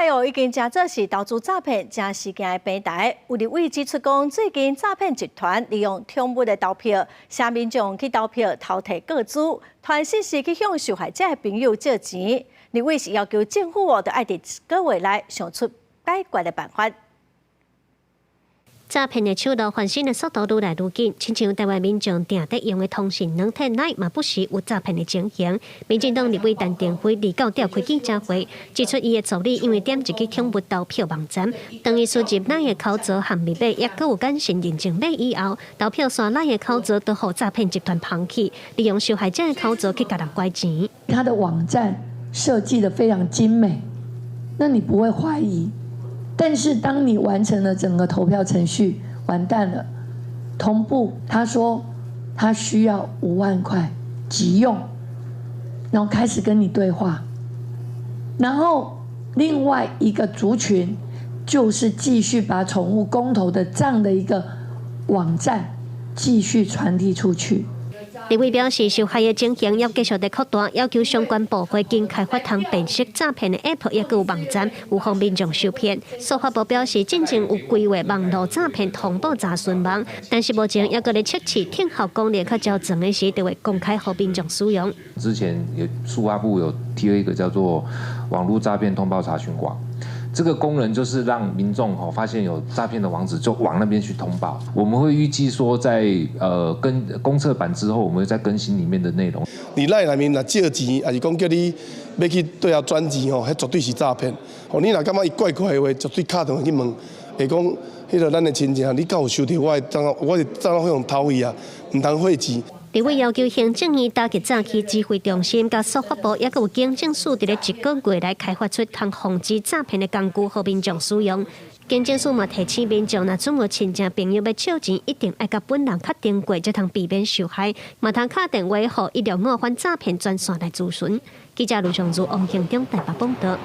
海哦，已经真做是投资诈骗真事件的平台。有立委指出讲，最近诈骗集团利用通物的投票，下民众去投票偷摕个资，传信息去向受害者的朋友借钱。立委是要求政府哦，要爱伫1个月内想出解决的办法。 诈骗的手段翻新的速度愈来愈紧，亲像台湾民众定得用的通讯软体内嘛不时有诈骗的情形。民进党立委陈定辉29条开记者会，指出伊的助理因为点入去通物投票网站，当伊输入咱的口罩和密码，也搁有简讯认证码以后，投票线咱的口罩都互诈骗集团绑起，利用受害者的口罩去甲人拐钱。他的网站设计得非常精美，那你不会怀疑。 但是当你完成了整个投票程序，完蛋了。同步他说他需要5万块急用，然后开始跟你对话。然后另外一个族群就是继续把宠物公投的这样的一个网站继续传递出去。 立委表示，受害的情形要继续的扩大，要求相关部会经开发通辨识诈骗的 App， 也有网站有防民众受骗。司法部表示，进前有规划网络诈骗通报查询网，但是目前也搁咧测试听候功能较较长的时，就会公开给民众使用。之前有司法部有提了一个叫做网络诈骗通报查询网。 这个功能就是让民众发现有诈骗的网址，就往那边去通报。我们会预计说在，跟公测版之后，我们会再更新里面的内容。你赖内面若借钱，还是讲叫你要去对后转钱吼，迄绝对是诈骗。你若感觉伊怪怪的话，绝对敲电话去问，会讲迄个咱的亲戚，你敢有收到我的账号？我的账号用偷去啊，唔通汇钱。 立委要求行政院打击诈欺指挥中心，甲司法部也有警政署伫咧1个月来开发出通防止诈骗的工具，给民众使用。警政署嘛提醒民众，若总有亲戚朋友要借钱，一定要甲本人确定过，才通避免受害。嘛通打电话予165反诈骗专线来咨询。记者卢尚珠、王庆忠台北报道。